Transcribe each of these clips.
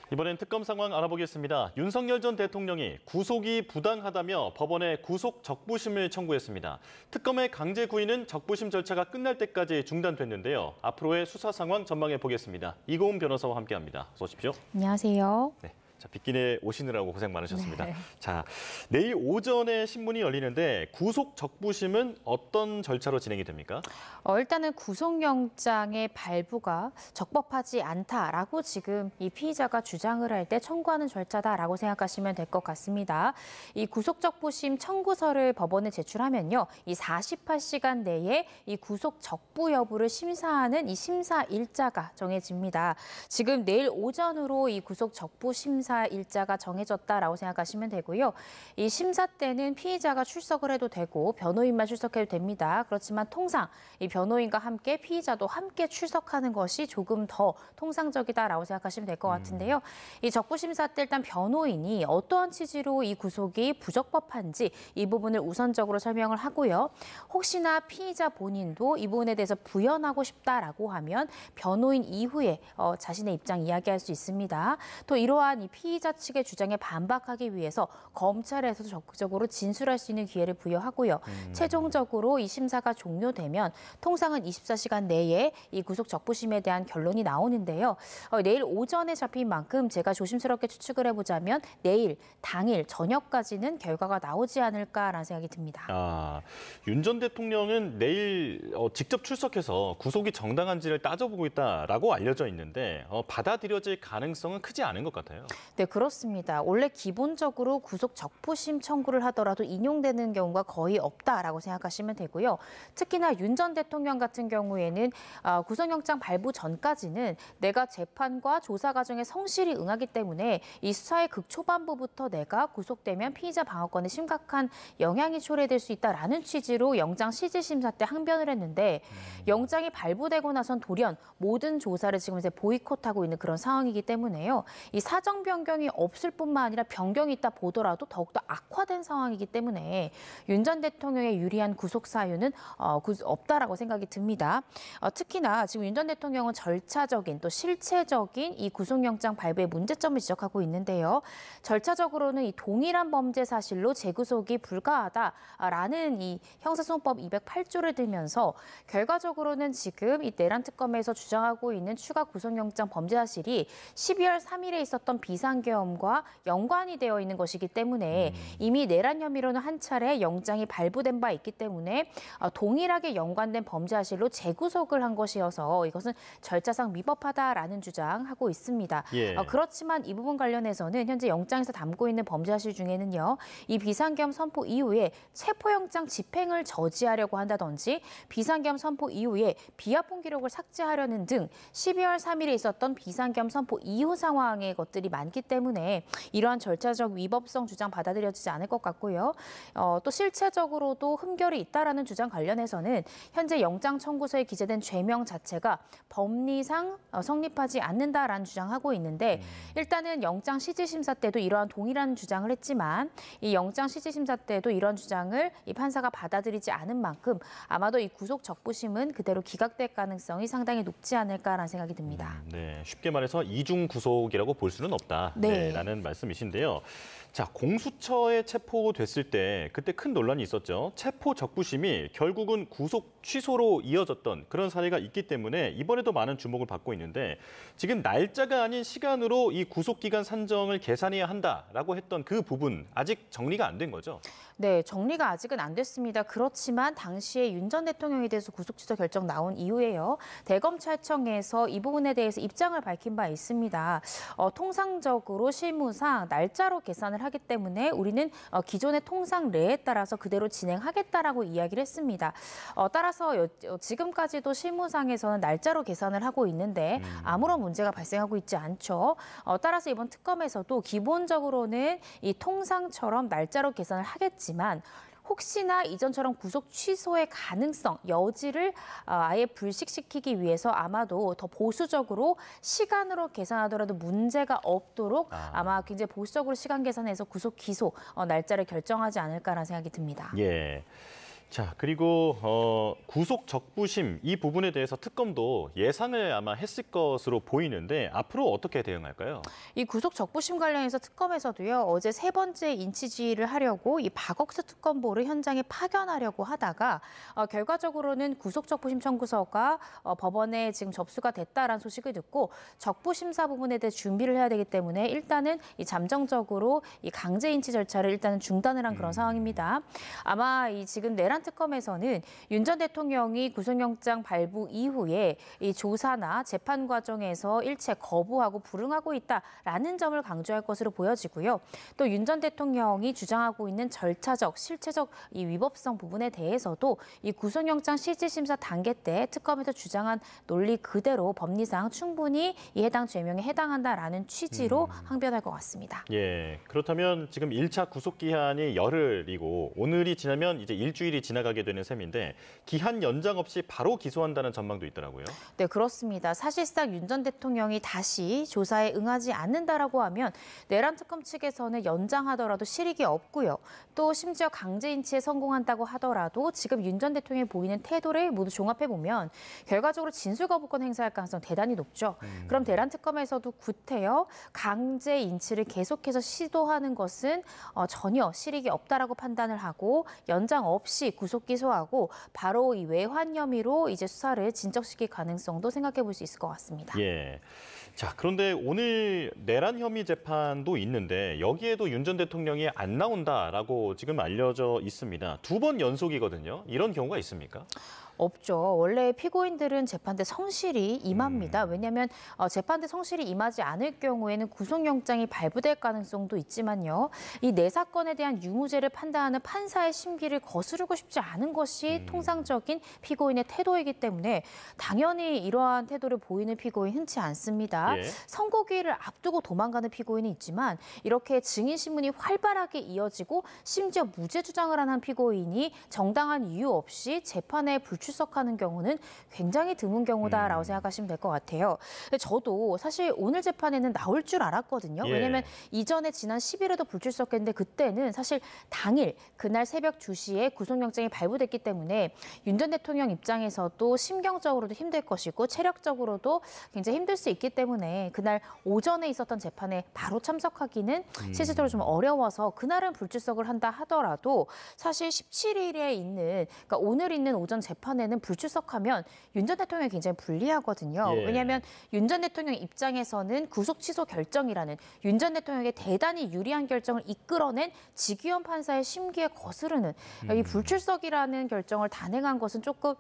이번엔 특검 상황 알아보겠습니다. 윤석열 전 대통령이 구속이 부당하다며 법원에 구속 적부심을 청구했습니다. 특검의 강제 구인은 적부심 절차가 끝날 때까지 중단됐는데요. 앞으로의 수사 상황 전망해 보겠습니다. 이고은 변호사와 함께합니다. 어서 오십시오. 안녕하세요. 네. 자, 빗길에 오시느라고 고생 많으셨습니다. 네. 자, 내일 오전에 신문이 열리는데 구속 적부심은 어떤 절차로 진행이 됩니까? 일단은 구속영장의 발부가 적법하지 않다라고 지금 이 피의자가 주장을 할 때 청구하는 절차다라고 생각하시면 될 것 같습니다. 이 구속적부심 청구서를 법원에 제출하면요, 이 48시간 내에 이 구속 적부 여부를 심사하는 이 심사 일자가 정해집니다. 지금 내일 오전으로 이 구속 적부 심사 일자가 정해졌다라고 생각하시면 되고요. 이 심사 때는 피의자가 출석을 해도 되고 변호인만 출석해도 됩니다. 그렇지만 통상 이 변호인과 함께 피의자도 함께 출석하는 것이 조금 더 통상적이다라고 생각하시면 될 것 같은데요. 이 적부심사 때 일단 변호인이 어떠한 취지로 이 구속이 부적법한지 이 부분을 우선적으로 설명을 하고요. 혹시나 피의자 본인도 이 부분에 대해서 부연하고 싶다라고 하면 변호인 이후에 자신의 입장 이야기할 수 있습니다. 또 이러한 이 피의자 측의 주장에 반박하기 위해서 검찰에서도 적극적으로 진술할 수 있는 기회를 부여하고요. 최종적으로 이 심사가 종료되면 통상은 24시간 내에 이 구속 적부심에 대한 결론이 나오는데요. 내일 오전에 잡힌 만큼 제가 조심스럽게 추측을 해보자면 내일 당일 저녁까지는 결과가 나오지 않을까라는 생각이 듭니다. 윤 전 대통령은 내일 직접 출석해서 구속이 정당한지를 따져보고 있다라고 알려져 있는데 받아들여질 가능성은 크지 않은 것 같아요. 네, 그렇습니다. 원래 기본적으로 구속 적부심 청구를 하더라도 인용되는 경우가 거의 없다라고 생각하시면 되고요. 특히나 윤 전 대통령 같은 경우에는 구속영장 발부 전까지는 내가 재판과 조사 과정에 성실히 응하기 때문에 이 수사의 극초반부부터 내가 구속되면 피의자 방어권에 심각한 영향이 초래될 수 있다라는 취지로 영장 실질심사 때 항변을 했는데 영장이 발부되고 나선 돌연 모든 조사를 지금 이제 보이콧하고 있는 그런 상황이기 때문에요. 이 사정 변경이 없을 뿐만 아니라 변경이 있다 보더라도 더욱더 악화된 상황이기 때문에 윤 전 대통령의 유리한 구속 사유는 없다라고 생각이 듭니다. 특히나 지금 윤 전 대통령은 절차적인 또 실체적인 이 구속영장 발부의 문제점을 지적하고 있는데요. 절차적으로는 이 동일한 범죄 사실로 재구속이 불가하다라는 이 형사소송법 208조를 들면서 결과적으로는 지금 이 내란 특검에서 주장하고 있는 추가 구속영장 범죄 사실이 12월 3일에 있었던 비상계엄과 연관이 되어 있는 것이기 때문에 이미 내란 혐의로는 한 차례 영장이 발부된 바 있기 때문에 동일하게 연관된 범죄 사실로 재구속을 한 것이어서 이것은 절차상 위법하다라는 주장하고 있습니다. 예. 그렇지만 이 부분 관련해서는 현재 영장에서 담고 있는 범죄 사실 중에는요. 이 비상계엄 선포 이후에 체포영장 집행을 저지하려고 한다든지 비상계엄 선포 이후에 비합본 기록을 삭제하려는 등 12월 3일에 있었던 비상계엄 선포 이후 상황의 것들이 많기 때문에 이러한 절차적 위법성 주장 받아들여지지 않을 것 같고요. 또 실체적으로도 흠결이 있다라는 주장 관련해서는 현재 영장 청구서에 기재된 죄명 자체가 법리상 성립하지 않는다라는 주장하고 있는데 일단은 영장 실질심사 때도 이러한 동일한 주장을 했지만 이 영장 실질심사 때도 이런 주장을 이 판사가 받아들이지 않은 만큼 아마도 이 구속 적부심은 그대로 기각될 가능성이 상당히 높지 않을까라는 생각이 듭니다. 네, 쉽게 말해서 이중 구속이라고 볼 수는 없다라는 말씀이신데요. 자, 공수처에 체포됐을 때 그때 큰 논란이 있었죠. 체포 적부심이 결국은 구속 취소로 이어졌던 그런 사례가 있기 때문에 이번에도 많은 주목을 받고 있는데 지금 날짜가 아닌 시간으로 이 구속기간 산정을 계산해야 한다라고 했던 그 부분 아직 정리가 안 된 거죠? 네, 정리가 아직은 안 됐습니다. 그렇지만 당시에 윤 전 대통령에 대해서 구속 취소 결정 나온 이후에요. 대검찰청에서 이 부분에 대해서 입장을 밝힌 바 있습니다. 통상적으로 실무상 날짜로 계산을 하기 때문에 우리는 기존의 통상례에 따라서 그대로 진행하겠다라고 이야기를 했습니다. 따라서 지금까지도 실무상에서는 날짜로 계산을 하고 있는데 아무런 문제가 발생하고 있지 않죠. 따라서 이번 특검에서도 기본적으로는 이 통상처럼 날짜로 계산을 하겠지만 혹시나 이전처럼 구속 취소의 가능성, 여지를 아예 불식시키기 위해서 아마도 더 보수적으로 시간으로 계산하더라도 문제가 없도록 아마 굉장히 보수적으로 시간 계산해서 구속 기소 날짜를 결정하지 않을까라는 생각이 듭니다. 예. 자, 그리고 구속 적부심 이 부분에 대해서 특검도 예상을 아마 했을 것으로 보이는데 앞으로 어떻게 대응할까요? 이 구속 적부심 관련해서 특검에서도요, 어제 세 번째 인치질을 하려고 이 박억수 특검보를 현장에 파견하려고 하다가 결과적으로는 구속 적부심 청구서가 법원에 지금 접수가 됐다라는 소식을 듣고 적부심사 부분에 대해 준비를 해야 되기 때문에 일단은 이 잠정적으로 이 강제 인치 절차를 일단은 중단을 한 그런 상황입니다. 아마 이 지금 내란 특검에서는 윤 전 대통령이 구속영장 발부 이후에 이 조사나 재판 과정에서 일체 거부하고 불응하고 있다라는 점을 강조할 것으로 보여지고요. 또 윤 전 대통령이 주장하고 있는 절차적, 실체적 이 위법성 부분에 대해서도 이 구속영장 실질심사 단계 때 특검에서 주장한 논리 그대로 법리상 충분히 이 해당 죄명에 해당한다라는 취지로 항변할 것 같습니다. 예, 그렇다면 지금 1차 구속 기한이 열흘이고 오늘이 지나면 이제 일주일이 지나가게 되는 셈인데 기한 연장 없이 바로 기소한다는 전망도 있더라고요. 네, 그렇습니다. 사실상 윤 전 대통령이 다시 조사에 응하지 않는다라고 하면 내란 특검 측에서는 연장하더라도 실익이 없고요. 또 심지어 강제 인치에 성공한다고 하더라도 지금 윤 전 대통령이 보이는 태도를 모두 종합해 보면 결과적으로 진술 거부권 행사할 가능성 대단히 높죠. 그럼 내란 특검에서도 구태여 강제 인치를 계속해서 시도하는 것은 전혀 실익이 없다라고 판단을 하고 연장 없이 구속 기소하고 바로 이 외환 혐의로 이제 수사를 진척시킬 가능성도 생각해 볼 수 있을 것 같습니다. 예. 자, 그런데 오늘 내란 혐의 재판도 있는데 여기에도 윤 전 대통령이 안 나온다라고 지금 알려져 있습니다. 2번 연속이거든요. 이런 경우가 있습니까? 없죠. 원래 피고인들은 재판대 성실히 임합니다. 왜냐하면 재판대 성실히 임하지 않을 경우에는 구속영장이 발부될 가능성도 있지만요. 이 네 사건에 대한 유무죄를 판단하는 판사의 심기를 거스르고 싶지 않은 것이 통상적인 피고인의 태도이기 때문에 당연히 이러한 태도를 보이는 피고인 흔치 않습니다. 예. 선고기일을 앞두고 도망가는 피고인이 있지만 이렇게 증인 신문이 활발하게 이어지고 심지어 무죄 주장을 하는 피고인이 정당한 이유 없이 재판에 불출석하는 경우는 굉장히 드문 경우다라고 생각하시면 될 것 같아요. 근데 저도 사실 오늘 재판에는 나올 줄 알았거든요. 예. 왜냐하면 이전에 지난 10일에도 불출석했는데 그때는 사실 당일 그날 새벽 2시에 구속영장이 발부됐기 때문에 윤 전 대통령 입장에서도 심경적으로도 힘들 것이고 체력적으로도 굉장히 힘들 수 있기 때문에 그날 오전에 있었던 재판에 바로 참석하기는 실질적으로 좀 어려워서 그날은 불출석을 한다 하더라도 사실 17일에 있는 그러니까 오늘 있는 오전 재판에는 불출석하면 윤 전 대통령이 굉장히 불리하거든요. 예. 왜냐하면 윤 전 대통령 입장에서는 구속 취소 결정이라는 윤 전 대통령에게 대단히 유리한 결정을 이끌어낸 직위원 판사의 심기에 거스르는 이 불출석이라는 결정을 단행한 것은 조금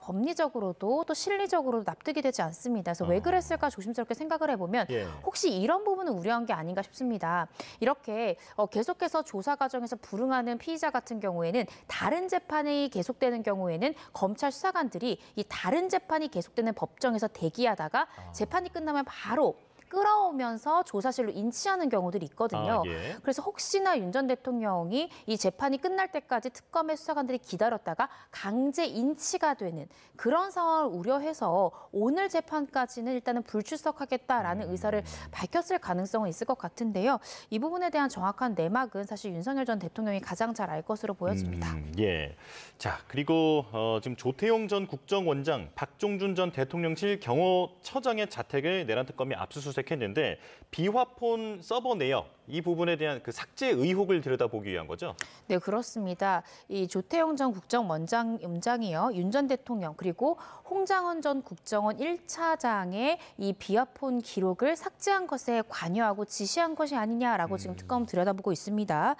법리적으로도 또 실리적으로도 납득이 되지 않습니다. 그래서 왜 그랬을까 조심스럽게 생각을 해보면 예. 혹시 이런 부분을 우려한 게 아닌가 싶습니다. 이렇게 계속해서 조사 과정에서 불응하는 피의자 같은 경우에는 다른 재판이 계속되는 경우에는 검찰 수사관들이 이 다른 재판이 계속되는 법정에서 대기하다가 재판이 끝나면 바로 끌어오면서 조사실로 인치하는 경우들이 있거든요. 예. 그래서 혹시나 윤 전 대통령이 이 재판이 끝날 때까지 특검의 수사관들이 기다렸다가 강제 인치가 되는 그런 상황을 우려해서 오늘 재판까지는 일단은 불출석하겠다라는 의사를 밝혔을 가능성은 있을 것 같은데요. 이 부분에 대한 정확한 내막은 사실 윤석열 전 대통령이 가장 잘 알 것으로 보여집니다. 예. 자, 그리고 지금 조태용 전 국정원장, 박종준 전 대통령실 경호처장의 자택을 내란 특검이 압수수색했는데 비화폰 서버 내역 이 부분에 대한 그 삭제 의혹을 들여다보기 위한 거죠? 네, 그렇습니다. 이 조태용 전 국정원장이요. 윤 전 대통령 그리고 홍장원 전 국정원 1차장의 이 비화폰 기록을 삭제한 것에 관여하고 지시한 것이 아니냐라고 지금 특검 들여다보고 있습니다.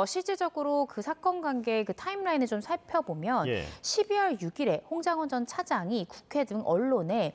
실질적으로 그 사건 관계 그 타임라인을 좀 살펴보면 예. 12월 6일에 홍장원 전 차장이 국회 등 언론에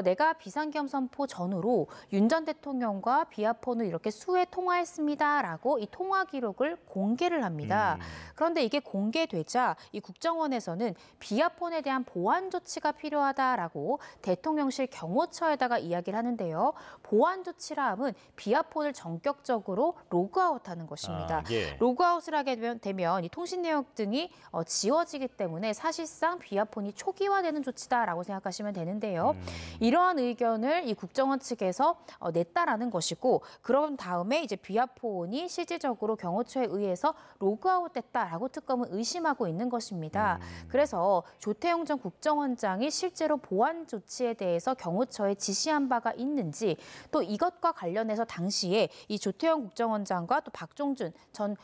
내가 비상겸 선포 전후로 윤 전 대통령과 비화폰을 이렇게 수회 통화했습니다라고 이 통화 기록을 공개를 합니다. 그런데 이게 공개되자 이 국정원에서는 비화폰에 대한 보안 조치가 필요하다라고 대통령실 경호처에다가 이야기를 하는데요. 보안 조치라 함은 비화폰을 전격적으로 로그아웃하는 것입니다. 예. 로그아웃을 하게 되면 이 통신 내역 등이 지워지기 때문에 사실상 비화폰이 초기화되는 조치다라고 생각하시면 되는데요. 이러한 의견을 이 국정원 측에서 냈다라는 것이고 그런 다음에 이제 비아폰이 실질적으로 경호처에 의해서 로그아웃됐다라고 특검은 의심하고 있는 것입니다. 그래서 조태용 전 국정원장이 실제로 보안 조치에 대해서 경호처에 지시한 바가 있는지, 또 이것과 관련해서 당시에 이 조태용 국정원장과 또 박종준 전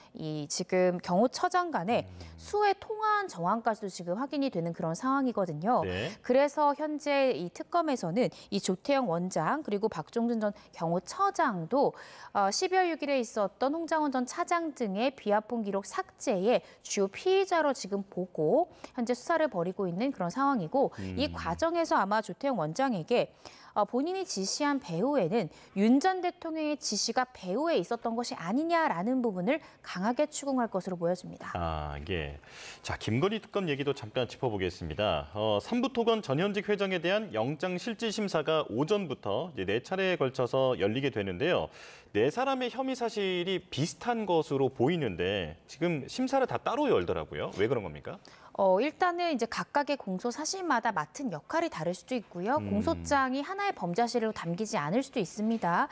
지금 경호처장 간의 수회 통화한 정황까지도 지금 확인이 되는 그런 상황이거든요. 네. 그래서 현재 이 특검에서는 이 조태용 원장 그리고 박종준 전 경호처장도 12월 6일에 있었던 홍장원 전 차장 등의 비아폰 기록 삭제의 주요 피의자로 지금 보고 현재 수사를 벌이고 있는 그런 상황이고, 이 과정에서 아마 조태용 원장에게 본인이 지시한 배후에는 윤 전 대통령의 지시가 배후에 있었던 것이 아니냐라는 부분을 강하게 추궁할 것으로 보여집니다. 예. 자, 김건희 특검 얘기도 잠깐 짚어보겠습니다. 삼부토건 전현직 회장에 대한 영장 실질 심사가 오전부터 이제 4차례에 걸쳐서 열리게 되는데요. 4사람의 혐의 사실이 비슷한 것으로 보이는데 지금 심사를 다 따로 열더라고요. 왜 그런 겁니까? 일단은 이제 각각의 공소 사실마다 맡은 역할이 다를 수도 있고요. 공소장이 하나의 범죄사실로 담기지 않을 수도 있습니다.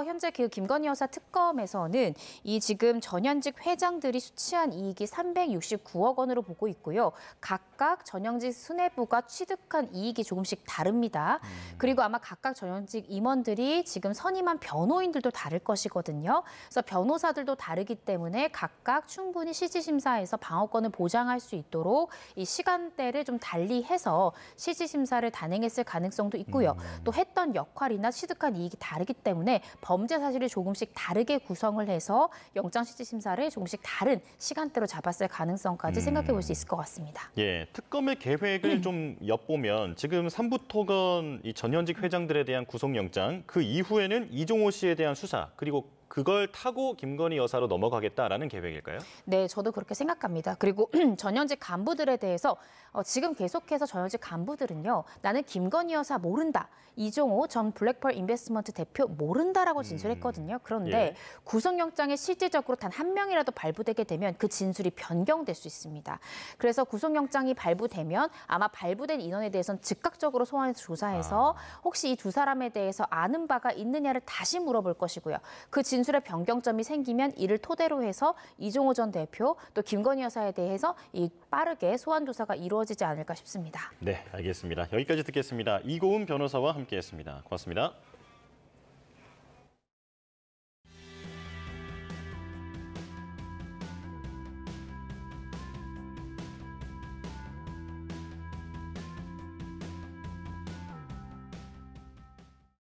현재 그 김건희 여사 특검에서는 이 지금 전현직 회장들이 수취한 이익이 369억 원으로 보고 있고요. 각각 전현직 수뇌부가 취득한 이익이 조금씩 다릅니다. 그리고 아마 각각 전현직 임원들이 지금 선임한 변호인들도 다를 것이거든요. 그래서 변호사들도 다르기 때문에 각각 충분히 실질심사에서 방어권을 보장할 수 있도록 이 시간대를 좀 달리해서 실질심사를 단행했을 가능성도 있고요. 또 했던 역할이나 취득한 이익이 다르기 때문에 범죄 사실을 조금씩 다르게 구성을 해서 영장 실질심사를 조금씩 다른 시간대로 잡았을 가능성까지 생각해 볼 수 있을 것 같습니다. 예, 특검의 계획을 좀 엿보면 지금 삼부토건 이 전현직 회장들에 대한 구속영장, 그 이후에는 이종호 씨에 대한 수사, 그리고 그걸 타고 김건희 여사로 넘어가겠다라는 계획일까요? 네, 저도 그렇게 생각합니다. 그리고 전현직 간부들에 대해서 지금 계속해서 전현직 간부들은요, 나는 김건희 여사 모른다, 이종호 전 블랙펄 인베스트먼트 대표 모른다라고 진술했거든요. 그런데 예. 구속영장에 실질적으로 단 한 명이라도 발부되게 되면 그 진술이 변경될 수 있습니다. 그래서 구속영장이 발부되면 아마 발부된 인원에 대해서는 즉각적으로 소환해서 조사해서 혹시 이 두 사람에 대해서 아는 바가 있느냐를 다시 물어볼 것이고요. 그 진술의 변경점이 생기면 이를 토대로 해서 이종호 전 대표 또 김건희 여사에 대해서 빠르게 소환 조사가 이루어지지 않을까 싶습니다. 네, 알겠습니다. 여기까지 듣겠습니다. 이고은 변호사와 함께했습니다. 고맙습니다.